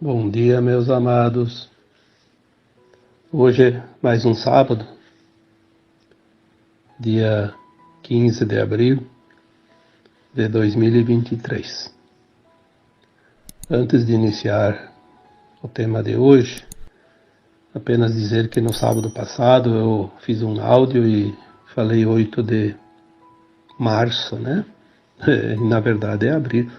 Bom dia, meus amados. Hoje é mais um sábado, dia 15 de abril de 2023. Antes de iniciar o tema de hoje, apenas dizer que no sábado passado eu fiz um áudio e falei 8 de março, né? Na verdade é abril.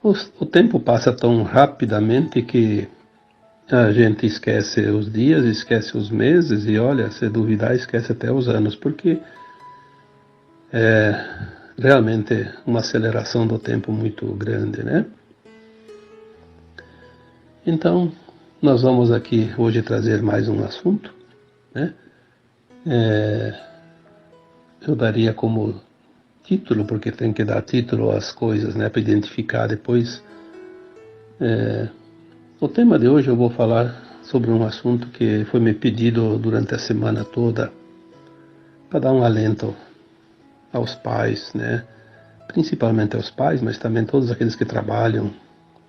O tempo passa tão rapidamente que a gente esquece os dias, esquece os meses e, olha, se duvidar, esquece até os anos, porque é realmente uma aceleração do tempo muito grande, né? Então, nós vamos aqui hoje trazer mais um assunto, né? Eu daria como título, porque tem que dar título às coisas, né, para identificar depois. O tema de hoje eu vou falar sobre um assunto que foi me pedido durante a semana toda, para dar um alento aos pais, né? Principalmente aos pais, mas também todos aqueles que trabalham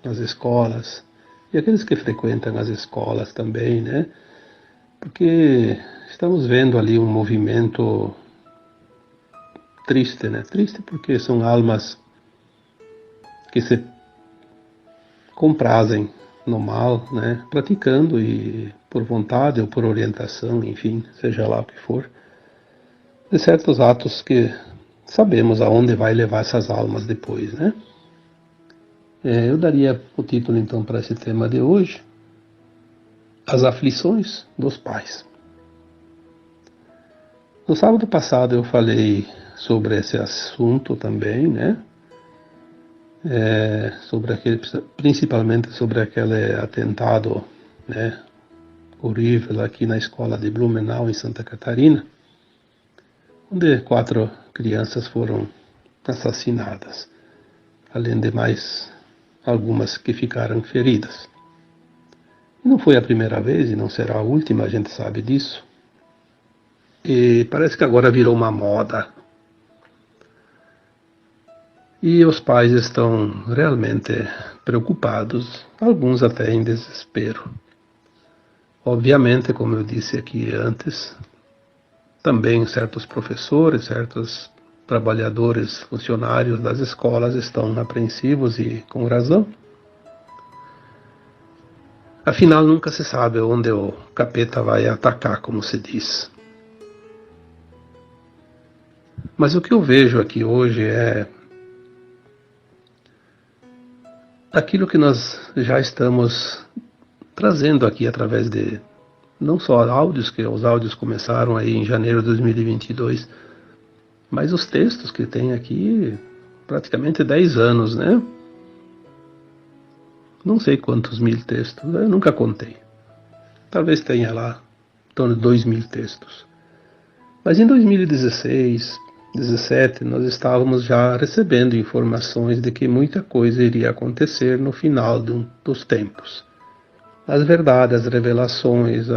nas escolas e aqueles que frequentam as escolas também, né? Porque estamos vendo ali um movimento triste, né? Triste porque são almas que se comprazem no mal, né? Praticando e por vontade ou por orientação, enfim, seja lá o que for, de certos atos que sabemos aonde vai levar essas almas depois, né? Eu daria o título então para esse tema de hoje, As Aflições dos Pais. No sábado passado eu falei sobre esse assunto também, né? Principalmente sobre aquele atentado, né, horrível aqui na escola de Blumenau, em Santa Catarina, onde 4 crianças foram assassinadas, além de mais algumas que ficaram feridas. Não foi a primeira vez e não será a última, a gente sabe disso. E parece que agora virou uma moda. E os pais estão realmente preocupados, alguns até em desespero. Obviamente, como eu disse aqui antes, também certos professores, certos trabalhadores, funcionários das escolas estão apreensivos e com razão. Afinal, nunca se sabe onde o capeta vai atacar, como se diz. Mas o que eu vejo aqui hoje é aquilo que nós já estamos trazendo aqui através de não só áudios, que os áudios começaram aí em janeiro de 2022, mas os textos que tem aqui praticamente 10 anos, né? Não sei quantos mil textos, eu nunca contei. Talvez tenha lá em torno de 2.000 textos. Mas em 2016, 2017, nós estávamos já recebendo informações de que muita coisa iria acontecer no final dos tempos. As verdades, as revelações,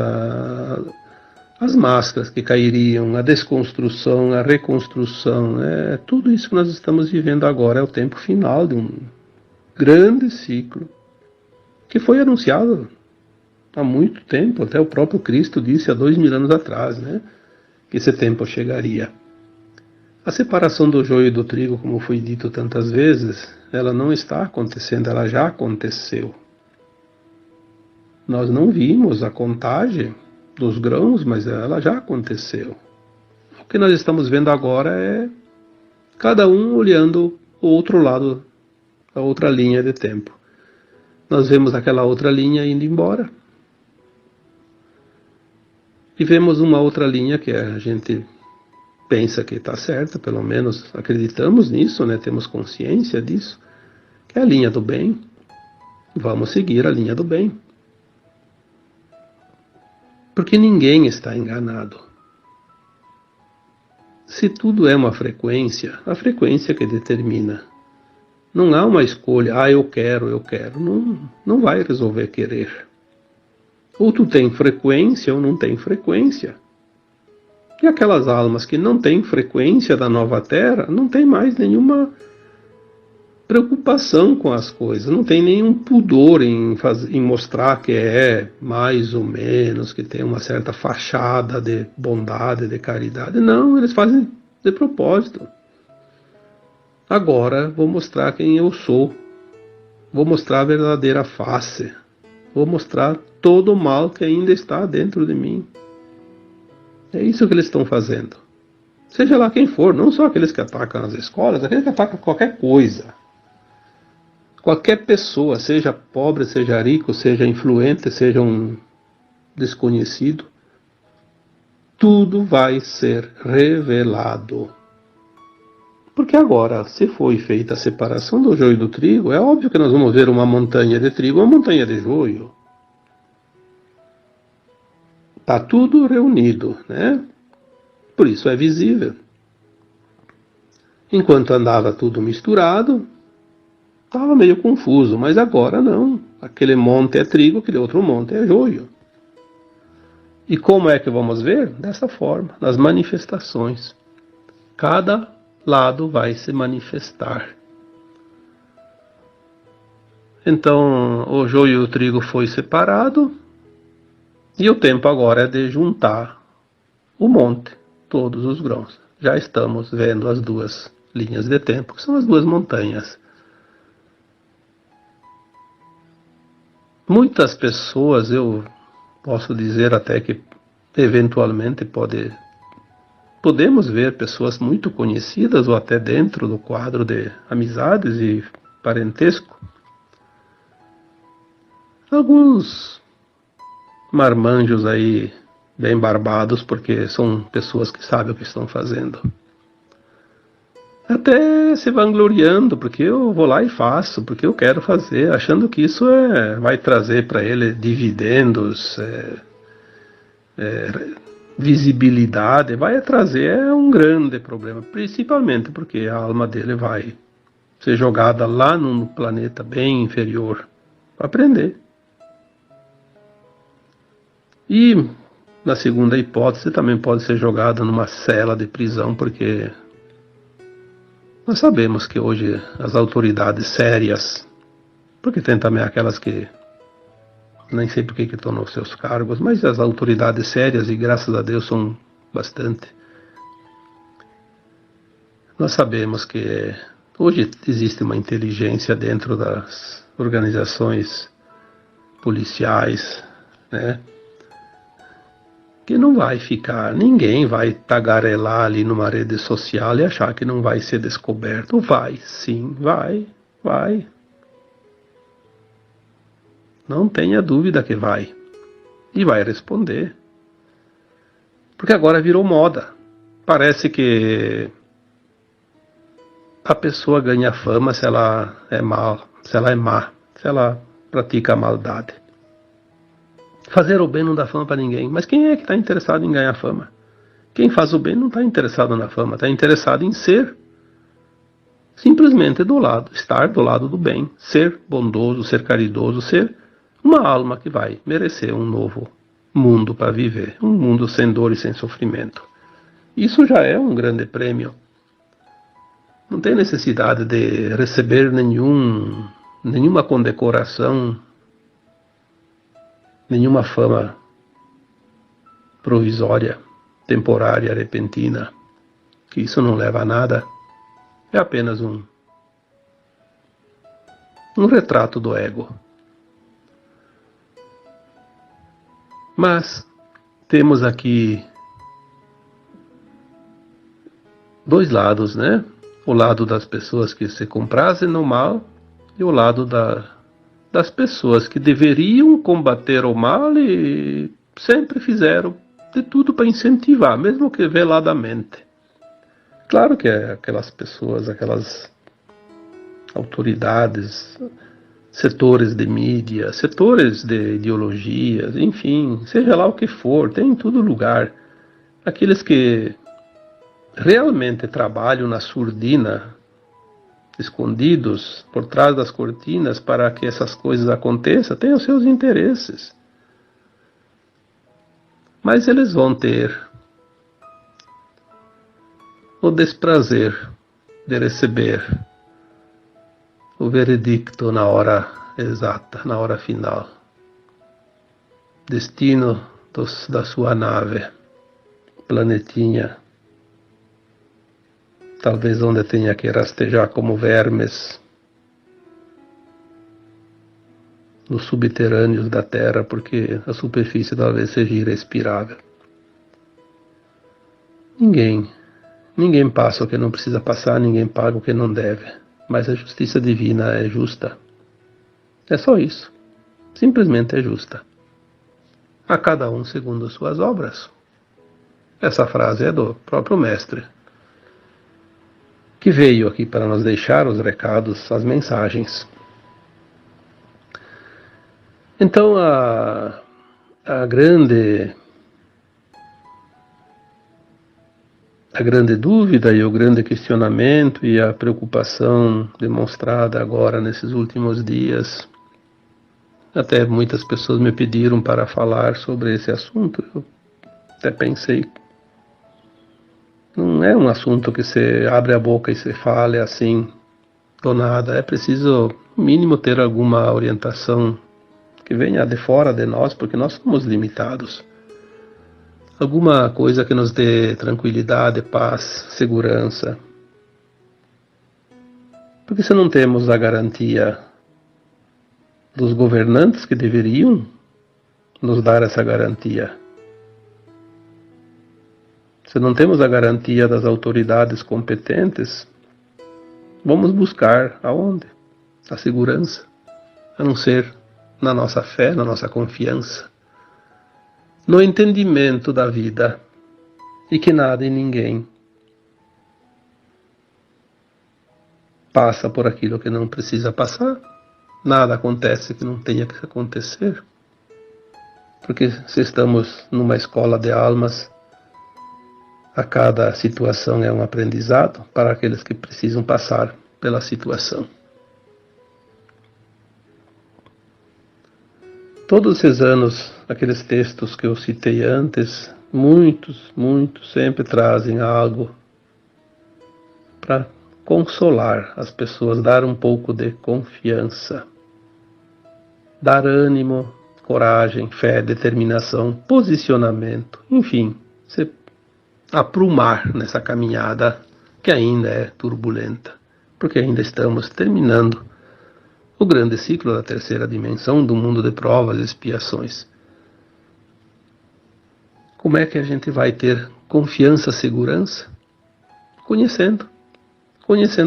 as máscaras que cairiam, a desconstrução, a reconstrução, tudo isso que nós estamos vivendo agora é o tempo final de um grande ciclo que foi anunciado há muito tempo, até o próprio Cristo disse há 2.000 anos atrás, né, que esse tempo chegaria. A separação do joio e do trigo, como foi dito tantas vezes, ela não está acontecendo, ela já aconteceu. Nós não vimos a contagem dos grãos, mas ela já aconteceu. O que nós estamos vendo agora é cada um olhando o outro lado, a outra linha de tempo. Nós vemos aquela outra linha indo embora. E vemos uma outra linha que a gente pensa que está certa, pelo menos acreditamos nisso, né? Temos consciência disso, que é a linha do bem. Vamos seguir a linha do bem. Porque ninguém está enganado. Se tudo é uma frequência, a frequência que determina. Não há uma escolha, eu quero. Não vai resolver querer. Ou tu tem frequência ou não tem frequência. E aquelas almas que não têm frequência da nova Terra, não tem mais nenhuma preocupação com as coisas, não tem nenhum pudor em mostrar que é mais ou menos, que tem uma certa fachada de bondade, de caridade. Não, eles fazem de propósito. Agora vou mostrar quem eu sou, vou mostrar a verdadeira face, vou mostrar todo o mal que ainda está dentro de mim. É isso que eles estão fazendo. Seja lá quem for, não só aqueles que atacam as escolas, aqueles que atacam qualquer coisa. Qualquer pessoa, seja pobre, seja rico, seja influente, seja um desconhecido, tudo vai ser revelado. Porque agora, se foi feita a separação do joio e do trigo, é óbvio que nós vamos ver uma montanha de trigo e uma montanha de joio. Está tudo reunido, né? Por isso é visível. Enquanto andava tudo misturado, estava meio confuso, mas agora não. Aquele monte é trigo, aquele outro monte é joio. E como é que vamos ver? Dessa forma, nas manifestações. Cada lado vai se manifestar. Então, o joio e o trigo foi separado, e o tempo agora é de juntar o monte, todos os grãos. Já estamos vendo as duas linhas de tempo, que são as duas montanhas. Muitas pessoas, eu posso dizer até que eventualmente podemos ver pessoas muito conhecidas ou até dentro do quadro de amizades e parentesco. Alguns marmanjos aí bem barbados, porque são pessoas que sabem o que estão fazendo. Até se vangloriando, porque eu vou lá e faço, porque eu quero fazer, achando que isso vai trazer para ele dividendos, visibilidade, vai trazer um grande problema, principalmente porque a alma dele vai ser jogada lá num planeta bem inferior para aprender. E, na segunda hipótese, também pode ser jogada numa cela de prisão, porque nós sabemos que hoje as autoridades sérias, porque tem também aquelas que nem sei por que estão nos seus cargos, mas as autoridades sérias, e graças a Deus são bastante, nós sabemos que hoje existe uma inteligência dentro das organizações policiais, né? Que não vai ficar, ninguém vai tagarelar ali numa rede social e achar que não vai ser descoberto. Vai, sim, vai. Não tenha dúvida que vai. E vai responder. Porque agora virou moda. Parece que a pessoa ganha fama se ela é má, se ela pratica a maldade. Fazer o bem não dá fama para ninguém. Mas quem é que está interessado em ganhar fama? Quem faz o bem não está interessado na fama, está interessado em ser simplesmente estar do lado do bem, ser bondoso, ser caridoso, ser uma alma que vai merecer um novo mundo para viver, um mundo sem dor e sem sofrimento. Isso já é um grande prêmio. Não tem necessidade de receber nenhuma condecoração, nenhuma fama provisória, temporária, repentina, que isso não leva a nada. É apenas um retrato do ego. Mas temos aqui dois lados, né? O lado das pessoas que se comprazem no mal e o lado das pessoas que deveriam combater o mal e sempre fizeram de tudo para incentivar, mesmo que veladamente. Claro que aquelas pessoas, aquelas autoridades, setores de mídia, setores de ideologias, enfim, seja lá o que for, tem em todo lugar. Aqueles que realmente trabalham na surdina, escondidos por trás das cortinas para que essas coisas aconteçam, têm os seus interesses. Mas eles vão ter o desprazer de receber o veredicto na hora exata, na hora final. Destino da sua nave, planetinha, talvez onde tenha que rastejar como vermes nos subterrâneos da Terra, porque a superfície talvez seja irrespirável. Ninguém passa o que não precisa passar, ninguém paga o que não deve. Mas a justiça divina é justa. É só isso. Simplesmente é justa. A cada um segundo suas obras. Essa frase é do próprio Mestre, que veio aqui para nos deixar os recados, as mensagens. Então a grande dúvida e o grande questionamento e a preocupação demonstrada agora nesses últimos dias, até muitas pessoas me pediram para falar sobre esse assunto, eu até pensei, não é um assunto que você abre a boca e você fale assim, do nada, é preciso, no mínimo, ter alguma orientação que venha de fora de nós, porque nós somos limitados. Alguma coisa que nos dê tranquilidade, paz, segurança. Porque se não temos a garantia dos governantes que deveriam nos dar essa garantia, se não temos a garantia das autoridades competentes, vamos buscar aonde? A segurança, a não ser na nossa fé, na nossa confiança, no entendimento da vida e que nada e ninguém passa por aquilo que não precisa passar, nada acontece que não tenha que acontecer, porque se estamos numa escola de almas, a cada situação é um aprendizado para aqueles que precisam passar pela situação. Todos esses anos, aqueles textos que eu citei antes, muitos, sempre trazem algo para consolar as pessoas, dar um pouco de confiança, dar ânimo, coragem, fé, determinação, posicionamento, enfim, se aprumar nessa caminhada que ainda é turbulenta, porque ainda estamos terminando o grande ciclo da terceira dimensão do mundo de provas e expiações. Como é que a gente vai ter confiança, segurança? Conhecendo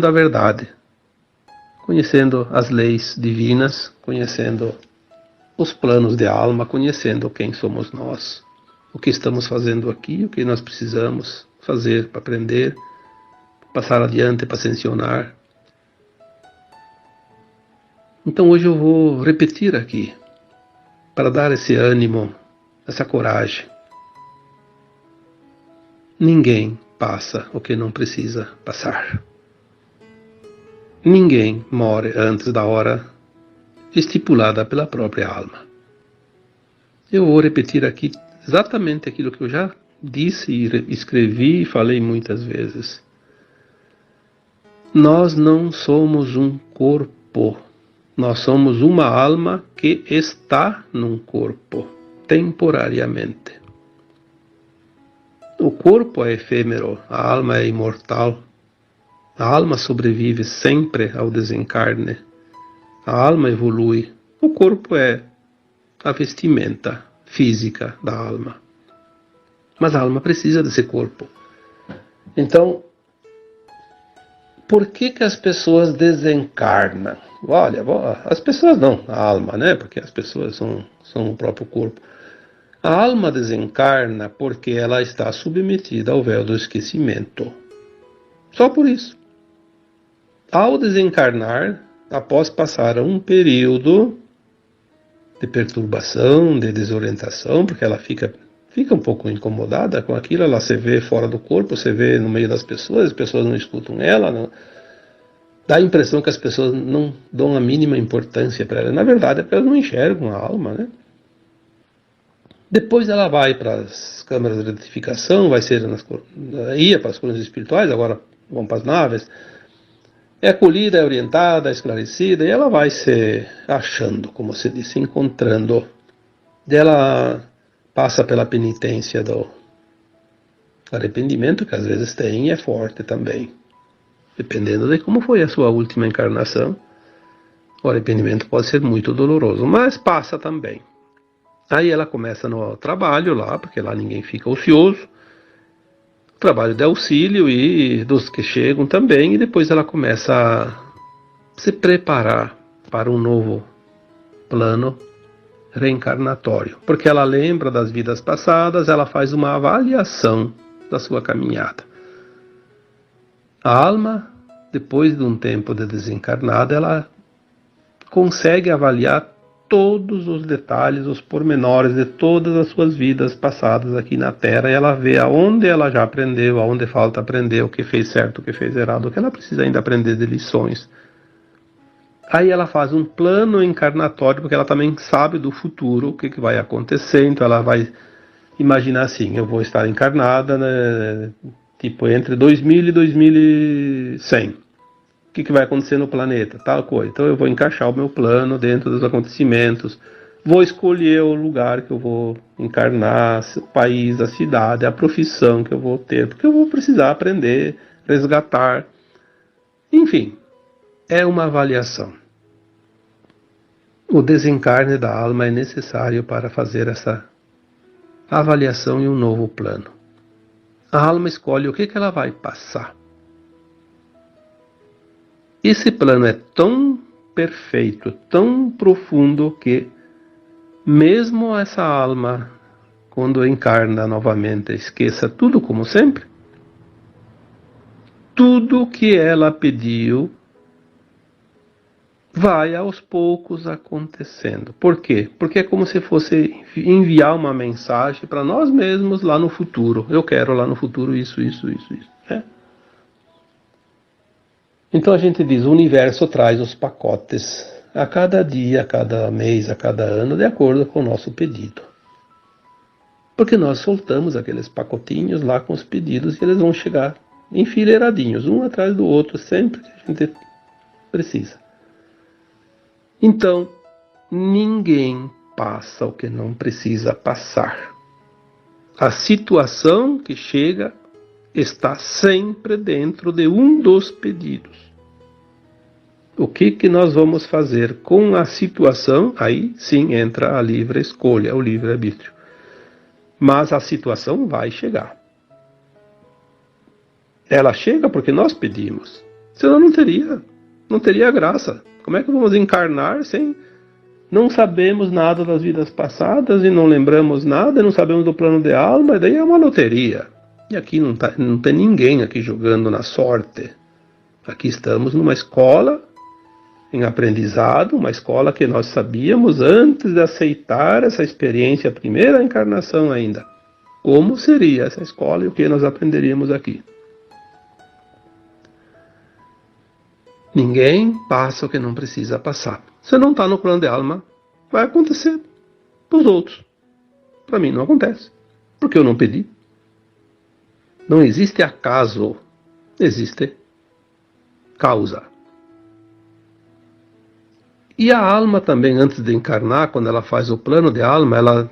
a verdade, conhecendo as leis divinas, conhecendo os planos de alma, conhecendo quem somos nós, o que estamos fazendo aqui, o que nós precisamos fazer para aprender, passar adiante para ascensionar. Então hoje eu vou repetir aqui, para dar esse ânimo, essa coragem. Ninguém passa o que não precisa passar. Ninguém morre antes da hora estipulada pela própria alma. Eu vou repetir aqui exatamente aquilo que eu já disse e escrevi e falei muitas vezes. Nós não somos um corpo. Nós somos uma alma que está num corpo, temporariamente. O corpo é efêmero, a alma é imortal. A alma sobrevive sempre ao desencarne. A alma evolui. O corpo é a vestimenta física da alma. Mas a alma precisa desse corpo. Então, por que as pessoas desencarnam? Olha, as pessoas não, a alma, né? Porque as pessoas são o próprio corpo. A alma desencarna porque ela está submetida ao véu do esquecimento. Só por isso. Ao desencarnar, após passar um período de perturbação, de desorientação, porque ela fica um pouco incomodada com aquilo, ela se vê fora do corpo, se vê no meio das pessoas, as pessoas não escutam ela, não. Dá a impressão que as pessoas não dão a mínima importância para ela. Na verdade, é porque elas não enxergam a alma, né? Depois ela vai para as câmaras de retificação, ia para as colunas espirituais, agora vão para as naves. É acolhida, é orientada, é esclarecida, e ela vai se achando, como se diz, se encontrando. Ela passa pela penitência do arrependimento, que às vezes tem e é forte também. Dependendo de como foi a sua última encarnação, o arrependimento pode ser muito doloroso, mas passa também. Aí ela começa no trabalho lá, porque lá ninguém fica ocioso, trabalho de auxílio e dos que chegam também, e depois ela começa a se preparar para um novo plano reencarnatório, porque ela lembra das vidas passadas, ela faz uma avaliação da sua caminhada. A alma, depois de um tempo de desencarnada, ela consegue avaliar todos os detalhes, os pormenores de todas as suas vidas passadas aqui na Terra, e ela vê aonde ela já aprendeu, aonde falta aprender, o que fez certo, o que fez errado, o que ela precisa ainda aprender de lições. Aí ela faz um plano encarnatório, porque ela também sabe do futuro, o que vai acontecer, então ela vai imaginar assim, eu vou estar encarnada, né, tipo entre 2000 e 2100. O que vai acontecer no planeta? Tal coisa. Então eu vou encaixar o meu plano dentro dos acontecimentos, vou escolher o lugar que eu vou encarnar, o país, a cidade, a profissão que eu vou ter, porque eu vou precisar aprender, resgatar. Enfim, é uma avaliação. O desencarne da alma é necessário para fazer essa avaliação em um novo plano. A alma escolhe o que ela vai passar. Esse plano é tão perfeito, tão profundo, que mesmo essa alma, quando encarna novamente, esqueça tudo como sempre, tudo que ela pediu vai aos poucos acontecendo. Por quê? Porque é como se fosse enviar uma mensagem para nós mesmos lá no futuro. Eu quero lá no futuro isso. Né? Então a gente diz, o universo traz os pacotes a cada dia, a cada mês, a cada ano, de acordo com o nosso pedido. Porque nós soltamos aqueles pacotinhos lá com os pedidos e eles vão chegar enfileiradinhos, um atrás do outro, sempre que a gente precisa. Então, ninguém passa o que não precisa passar. A situação que chega está sempre dentro de um dos pedidos. O que nós vamos fazer com a situação? Aí sim entra a livre escolha, o livre-arbítrio. Mas a situação vai chegar. Ela chega porque nós pedimos. Senão não teria graça. Como é que vamos encarnar sem... Não sabemos nada das vidas passadas e não lembramos nada, não sabemos do plano de alma, e daí é uma loteria. E aqui não tem ninguém aqui jogando na sorte. Aqui estamos numa escola, em aprendizado, uma escola que nós sabíamos antes de aceitar essa experiência, a primeira encarnação ainda. Como seria essa escola e o que nós aprenderíamos aqui. Ninguém passa o que não precisa passar. Se não está no plano de alma, vai acontecer para os outros. Para mim não acontece, porque eu não pedi. Não existe acaso, existe causa. E a alma também, antes de encarnar, quando ela faz o plano de alma,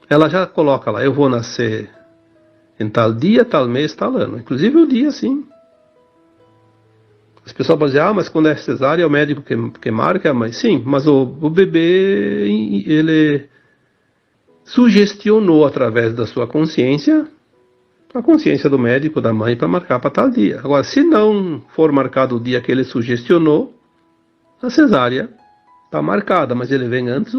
ela já coloca lá, eu vou nascer em tal dia, tal mês, tal ano. Inclusive o dia, sim. As pessoas podem dizer, mas quando é cesárea é o médico que marca a mãe. Sim, mas o bebê, ele sugestionou através da sua consciência, a consciência do médico, da mãe, para marcar para tal dia. Agora, se não for marcado o dia que ele sugestionou, a cesárea está marcada, mas ele vem antes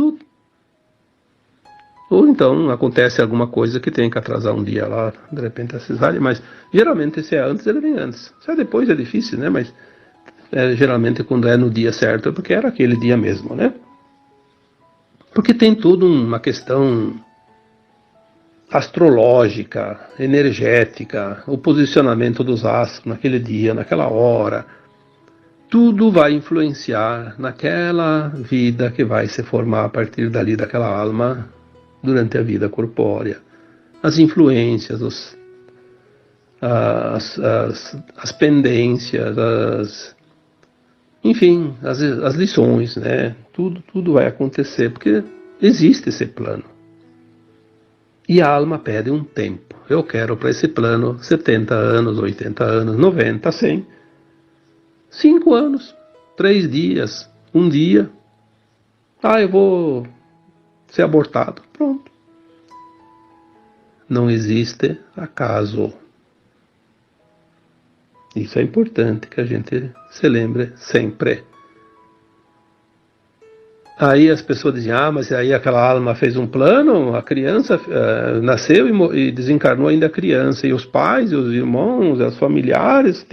ou então acontece alguma coisa que tem que atrasar um dia lá, de repente a cesárea, mas geralmente se é antes, ele vem antes. Se é depois é difícil, né? Mas geralmente quando é no dia certo é porque era aquele dia mesmo, né? Porque tem tudo uma questão astrológica, energética, o posicionamento dos astros naquele dia, naquela hora. Tudo vai influenciar naquela vida que vai se formar a partir dali, daquela alma, durante a vida corpórea. As influências, as pendências, enfim, as lições, né? Tudo vai acontecer, porque existe esse plano. E a alma pede um tempo. Eu quero para esse plano 70 anos, 80 anos, 90, 100, 5 anos, 3 dias, um dia. Eu vou ser abortado. Pronto. Não existe acaso. Isso é importante que a gente se lembre sempre. Aí as pessoas dizem, mas aí aquela alma fez um plano, a criança nasceu e desencarnou ainda criança, e os pais, e os irmãos, os familiares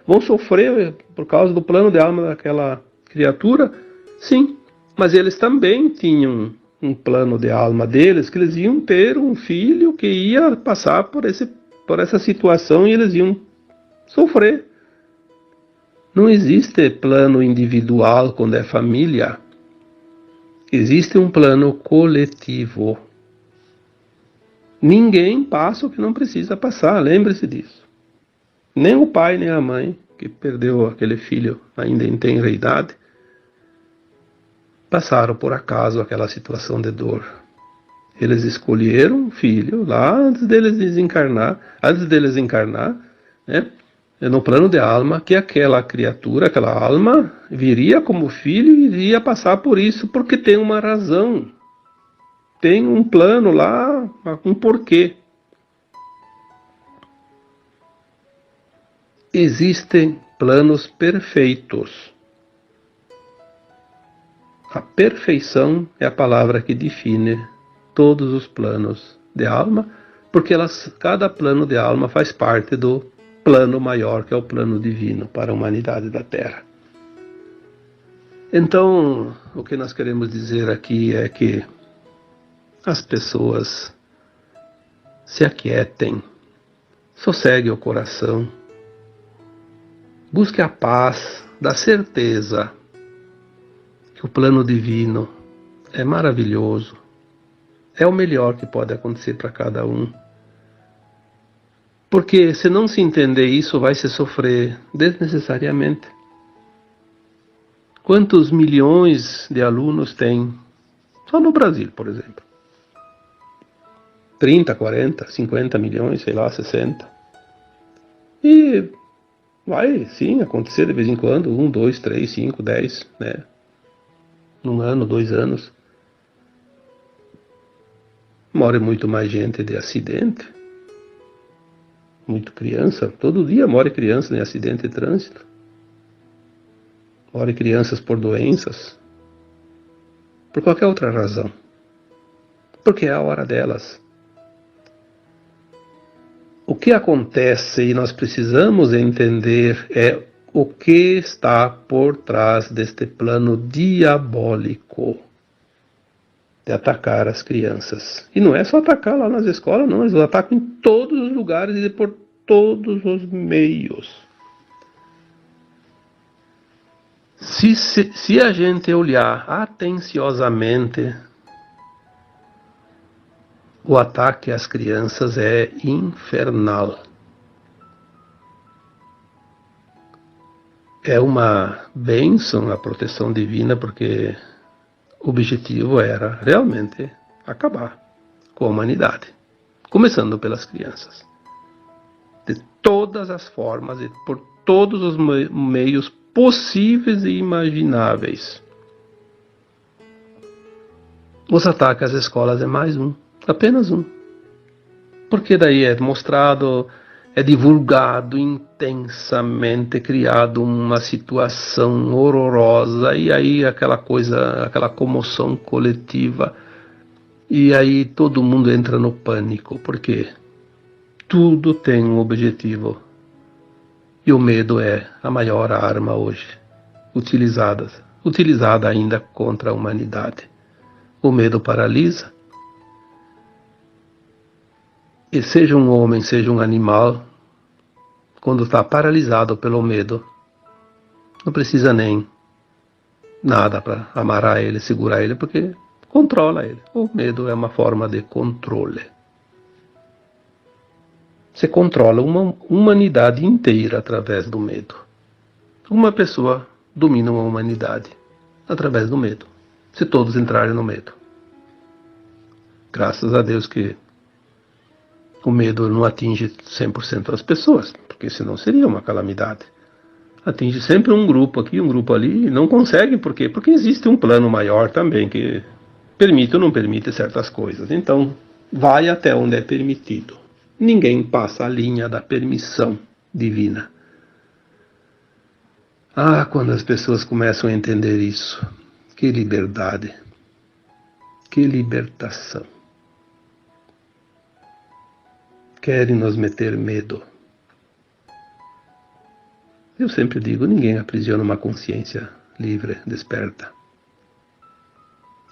vão sofrer por causa do plano de alma daquela criatura? Sim, mas eles também tinham um plano de alma deles, que eles iam ter um filho que ia passar por essa situação e eles iam sofrer. Não existe plano individual quando é família. Existe um plano coletivo. Ninguém passa o que não precisa passar, lembre-se disso. Nem o pai, nem a mãe, que perdeu aquele filho ainda em tenra idade, passaram por acaso aquela situação de dor. Eles escolheram um filho lá antes deles encarnar, né? No plano de alma, que aquela criatura, aquela alma, viria como filho e iria passar por isso, porque tem uma razão. Tem um plano lá, um porquê. Existem planos perfeitos. A perfeição é a palavra que define todos os planos de alma, porque cada plano de alma faz parte do plano maior, que é o plano divino para a humanidade da Terra. Então, o que nós queremos dizer aqui é que as pessoas se aquietem, sosseguem o coração, busquem a paz da certeza que o plano divino é maravilhoso, é o melhor que pode acontecer para cada um. Porque se não se entender isso, vai se sofrer desnecessariamente. Quantos milhões de alunos tem só no Brasil, por exemplo? 30, 40, 50 milhões, sei lá, 60. E vai, sim, acontecer de vez em quando, 1, 2, 3, 5, 10, né? Num ano, 2 anos. Morre muito mais gente de acidente. Muito criança. Todo dia morre criança em acidente de trânsito. Morre crianças por doenças. Por qualquer outra razão. Porque é a hora delas. O que acontece e nós precisamos entender é o que está por trás deste plano diabólico de atacar as crianças. E não é só atacar lá nas escolas, não. Eles atacam em todos os lugares e por todos os meios. Se a gente olhar atenciosamente, o ataque às crianças é infernal. É uma bênção a proteção divina, porque o objetivo era realmente acabar com a humanidade, começando pelas crianças. De todas as formas e por todos os meios possíveis e imagináveis. Os ataques às escolas é mais um, apenas um. Porque daí é mostrado, é divulgado intensamente, criado uma situação horrorosa, e aí aquela coisa, aquela comoção coletiva, e aí todo mundo entra no pânico, porque tudo tem um objetivo, e o medo é a maior arma hoje, utilizada ainda contra a humanidade. O medo paralisa, e seja um homem, seja um animal, quando está paralisado pelo medo, não precisa nem nada para amarrar ele, segurar ele, porque controla ele. O medo é uma forma de controle. Você controla uma humanidade inteira através do medo. Uma pessoa domina uma humanidade através do medo. Se todos entrarem no medo. Graças a Deus que o medo não atinge 100% das pessoas, porque senão seria uma calamidade. Atinge sempre um grupo aqui, um grupo ali, e não consegue, por quê? Porque existe um plano maior também que permite ou não permite certas coisas. Então, vai até onde é permitido. Ninguém passa a linha da permissão divina. Ah, quando as pessoas começam a entender isso, que liberdade, que libertação. Querem nos meter medo. Eu sempre digo, ninguém aprisiona uma consciência livre, desperta.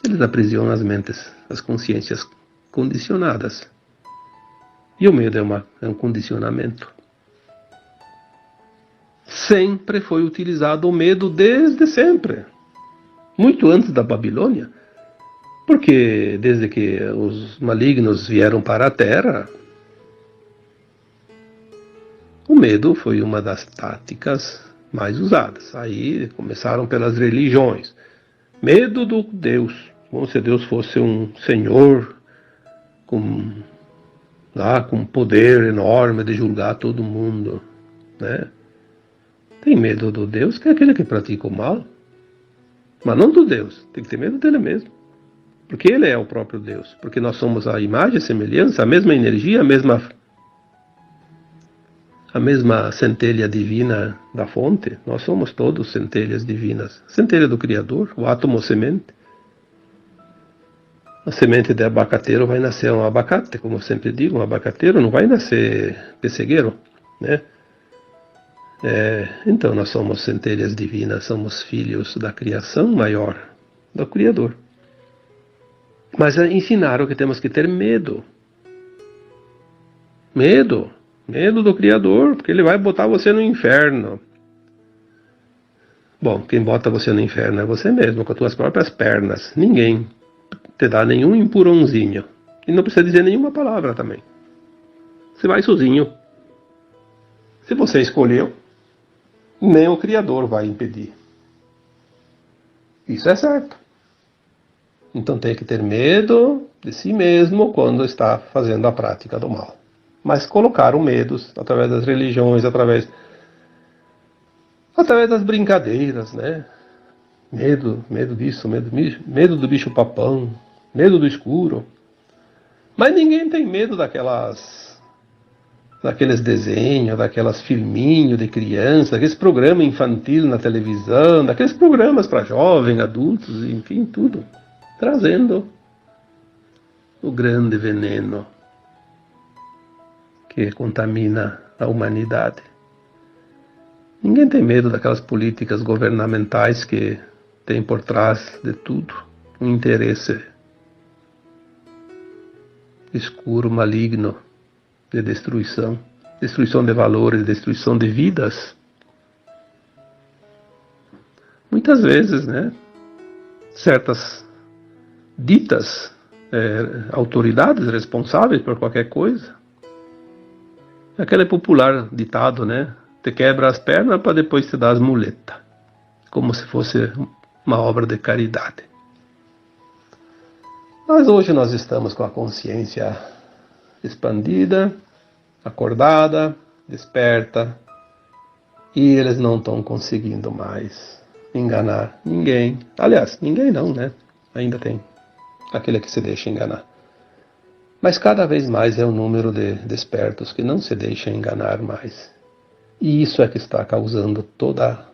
Eles aprisionam as mentes, as consciências condicionadas. E o medo é um condicionamento. Sempre foi utilizado o medo desde sempre. Muito antes da Babilônia. Porque desde que os malignos vieram para a Terra, o medo foi uma das táticas mais usadas. Aí começaram pelas religiões. Medo do Deus. Como se Deus fosse um senhor com poder enorme de julgar todo mundo, né? Tem medo do Deus, que é aquele que pratica o mal. Mas não do Deus, tem que ter medo dele mesmo. Porque ele é o próprio Deus. Porque nós somos a imagem, a semelhança, a mesma energia, a mesma centelha divina da fonte. Nós somos todos centelhas divinas. Centelha do Criador, o átomo semente. A semente de abacateiro vai nascer um abacate, como eu sempre digo, um abacateiro não vai nascer pessegueiro, né? Então nós somos centelhas divinas, somos filhos da criação maior, do Criador. Mas ensinaram que temos que ter medo. Medo do Criador, porque ele vai botar você no inferno. Bom, quem bota você no inferno é você mesmo, com as tuas próprias pernas. Ninguém te dá nenhum empurrãozinho. E não precisa dizer nenhuma palavra também. Você vai sozinho. Se você escolheu, nem o Criador vai impedir. Isso é certo. Então tem que ter medo de si mesmo quando está fazendo a prática do mal. Mas colocaram medos através das religiões, através das brincadeiras, né? Medo disso, medo do bicho papão, medo do escuro. Mas ninguém tem medo daqueles desenhos, daquelas filminhos de criança, daqueles programas infantis na televisão, daqueles programas para jovens, adultos, enfim, tudo. Trazendo o grande veneno que contamina a humanidade. Ninguém tem medo daquelas políticas governamentais que tem por trás de tudo um interesse escuro, maligno, de destruição de valores, destruição de vidas. Muitas vezes, né, certas ditas autoridades responsáveis por qualquer coisa, aquele popular ditado, né, te quebra as pernas para depois te dar as muletas, como se fosse uma obra de caridade. Mas hoje nós estamos com a consciência expandida, acordada, desperta, e eles não estão conseguindo mais enganar ninguém. Aliás, ninguém não, né? Ainda tem aquele que se deixa enganar. Mas cada vez mais é o número de despertos que não se deixam enganar mais. E isso é que está causando toda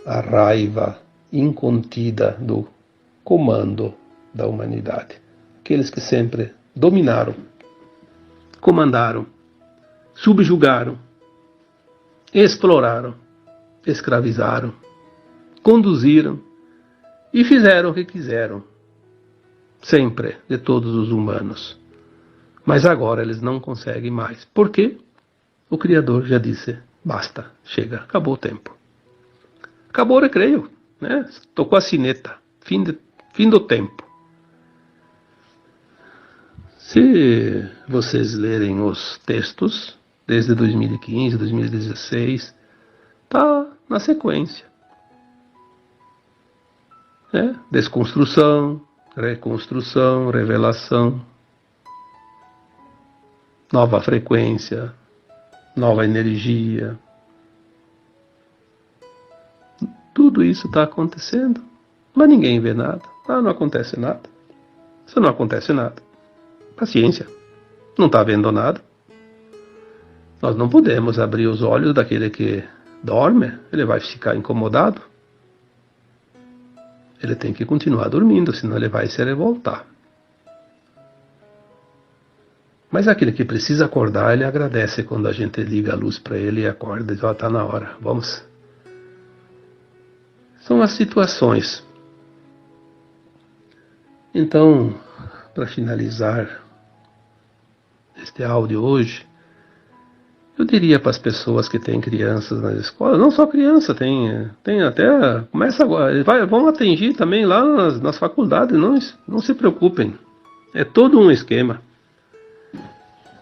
a raiva incontida do comando da humanidade. Aqueles que sempre dominaram, comandaram, subjugaram, exploraram, escravizaram, conduziram e fizeram o que quiseram, sempre, de todos os humanos. Mas agora eles não conseguem mais. Por quê? O Criador já disse, basta, chega, acabou o tempo. Acabou o recreio, né? Tocou a sineta, fim do tempo. Se vocês lerem os textos desde 2015, 2016, está na sequência. Desconstrução, reconstrução, revelação, nova frequência, nova energia. Tudo isso está acontecendo, mas ninguém vê nada. Não acontece nada. Se não acontece nada, paciência, não está vendo nada. Nós não podemos abrir os olhos daquele que dorme, ele vai ficar incomodado. Ele tem que continuar dormindo, senão ele vai se revoltar. Mas aquele que precisa acordar, ele agradece quando a gente liga a luz para ele e acorda e diz, está na hora, vamos. São as situações. Então, para finalizar este áudio hoje, eu diria para as pessoas que têm crianças nas escolas, não só criança, tem até, começa agora, vão atingir também lá nas faculdades, não se preocupem, é todo um esquema.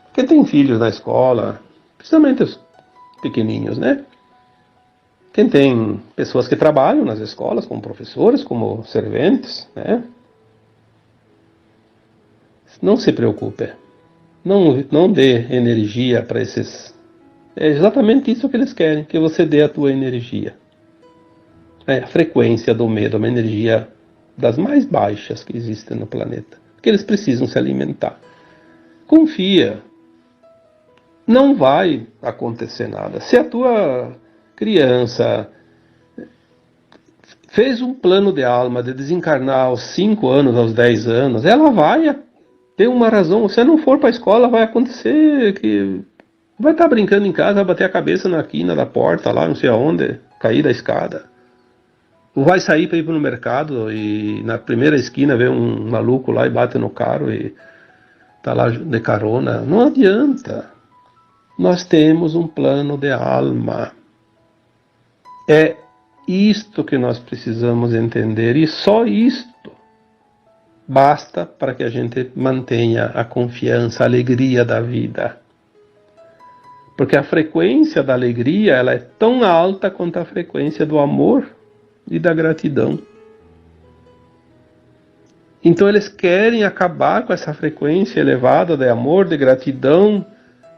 Porque tem filhos na escola, principalmente os pequenininhos, né? Quem tem pessoas que trabalham nas escolas, como professores, como serventes, né? Não se preocupe, não dê energia para esses. É exatamente isso que eles querem, que você dê a tua energia. A frequência do medo, uma energia das mais baixas que existem no planeta. Porque eles precisam se alimentar. Confia. Não vai acontecer nada. Se a tua criança fez um plano de alma de desencarnar aos 5 anos, aos 10 anos, ela vai ter uma razão. Se não for para a escola, vai acontecer que vai estar brincando em casa, vai bater a cabeça na quina da porta, lá não sei aonde, cair da escada. Ou vai sair para ir no mercado e na primeira esquina vê um maluco lá e bate no carro e está lá de carona. Não adianta. Nós temos um plano de alma. É isto que nós precisamos entender e só isto basta para que a gente mantenha a confiança, a alegria da vida. Porque a frequência da alegria ela é tão alta quanto a frequência do amor e da gratidão. Então eles querem acabar com essa frequência elevada de amor, de gratidão,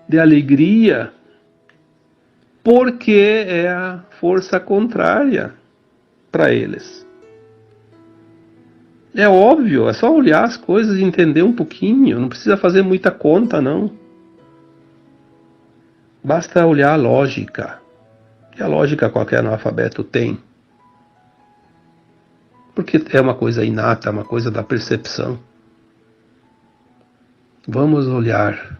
de alegria, porque é a força contrária para eles. É óbvio, é só olhar as coisas e entender um pouquinho, não precisa fazer muita conta não. Basta olhar a lógica. E a lógica qualquer analfabeto tem. Porque é uma coisa inata, uma coisa da percepção. Vamos olhar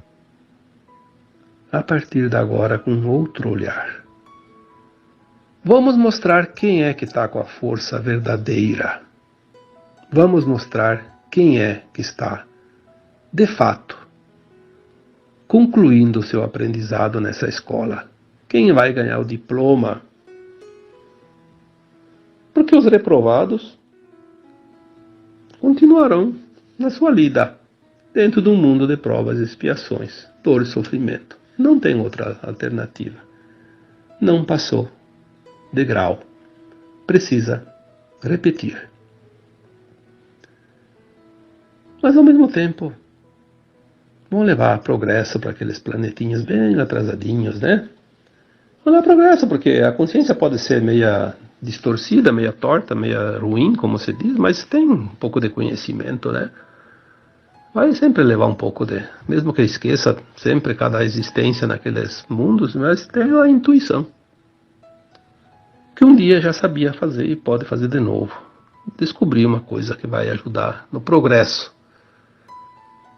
a partir de agora com outro olhar. Vamos mostrar quem é que está com a força verdadeira. Vamos mostrar quem é que está, de fato, concluindo o seu aprendizado nessa escola. Quem vai ganhar o diploma? Porque os reprovados continuarão na sua lida, dentro de um mundo de provas e expiações, dor e sofrimento. Não tem outra alternativa. Não passou de grau. Precisa repetir. Mas ao mesmo tempo, vão levar progresso para aqueles planetinhos bem atrasadinhos, né? Vão levar progresso, porque a consciência pode ser meia distorcida, meia torta, meia ruim, como se diz, mas tem um pouco de conhecimento, né? Vai sempre levar um pouco de... Mesmo que esqueça sempre cada existência naqueles mundos, mas tem a intuição. Que um dia já sabia fazer e pode fazer de novo. Descobrir uma coisa que vai ajudar no progresso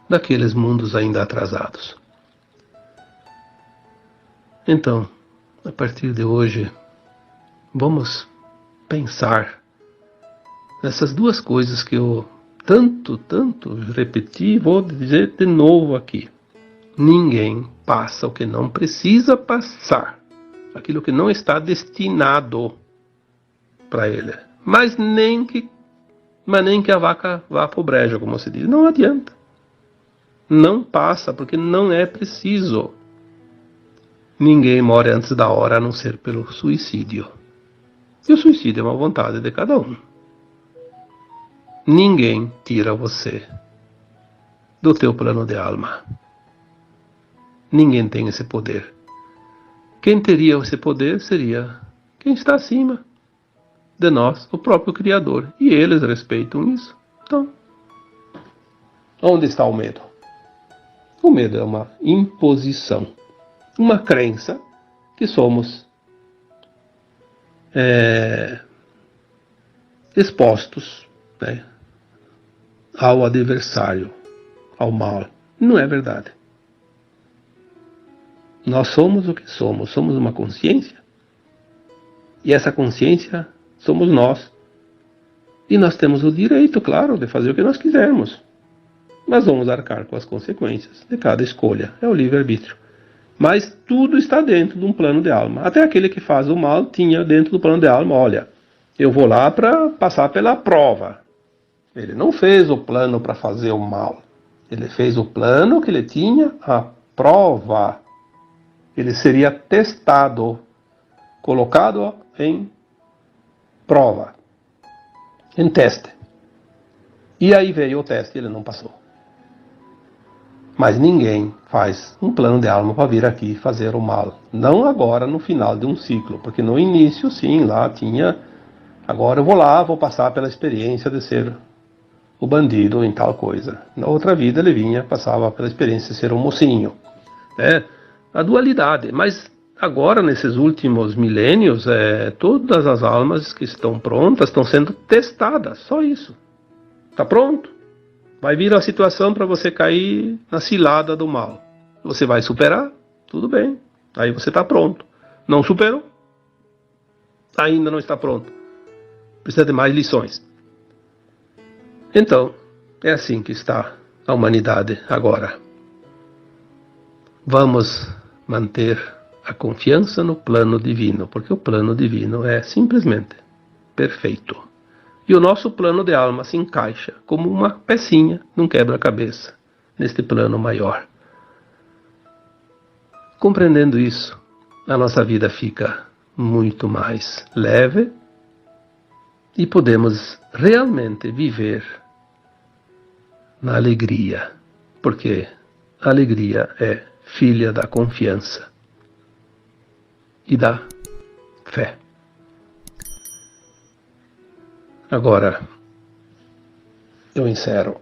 daqueles mundos ainda atrasados. Então, a partir de hoje, vamos pensar nessas duas coisas que eu tanto repeti, vou dizer de novo aqui. Ninguém passa o que não precisa passar, aquilo que não está destinado para ele. Mas nem que a vaca vá para o brejo, como se diz. Não adianta. Não passa, porque não é preciso. Ninguém morre antes da hora, a não ser pelo suicídio. E o suicídio é uma vontade de cada um. Ninguém tira você do teu plano de alma. Ninguém tem esse poder. Quem teria esse poder seria quem está acima de nós, o próprio Criador. E eles respeitam isso. Então, onde está o medo? O medo é uma imposição, uma crença que somos expostos, né, ao adversário, ao mal. Não é verdade. Nós somos o que somos. Somos uma consciência. E essa consciência somos nós. E nós temos o direito, claro, de fazer o que nós quisermos. Mas vamos arcar com as consequências de cada escolha. É o livre-arbítrio. Mas tudo está dentro de um plano de alma. Até aquele que faz o mal tinha dentro do plano de alma, olha, eu vou lá para passar pela prova. Ele não fez o plano para fazer o mal. Ele fez o plano que ele tinha a prova. Ele seria testado, colocado em prova, em teste. E aí veio o teste e ele não passou. Mas ninguém faz um plano de alma para vir aqui fazer o mal. Não agora no final de um ciclo, porque no início sim, lá tinha, agora eu vou lá, vou passar pela experiência de ser o bandido em tal coisa. Na outra vida ele vinha, passava pela experiência de ser um mocinho, né? A dualidade. Mas agora, nesses últimos milênios, todas as almas que estão prontas estão sendo testadas, só isso. Está pronto? Vai vir a situação para você cair na cilada do mal. Você vai superar? Tudo bem. Aí você está pronto. Não superou? Ainda não está pronto. Precisa de mais lições. Então, é assim que está a humanidade agora. Vamos manter a confiança no plano divino, porque o plano divino é simplesmente perfeito. E o nosso plano de alma se encaixa como uma pecinha num quebra-cabeça, neste plano maior. Compreendendo isso, a nossa vida fica muito mais leve e podemos realmente viver na alegria, porque a alegria é filha da confiança e da fé. Agora, eu encerro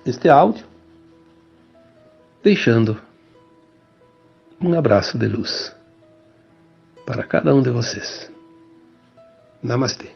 este áudio deixando um abraço de luz para cada um de vocês. Namastê.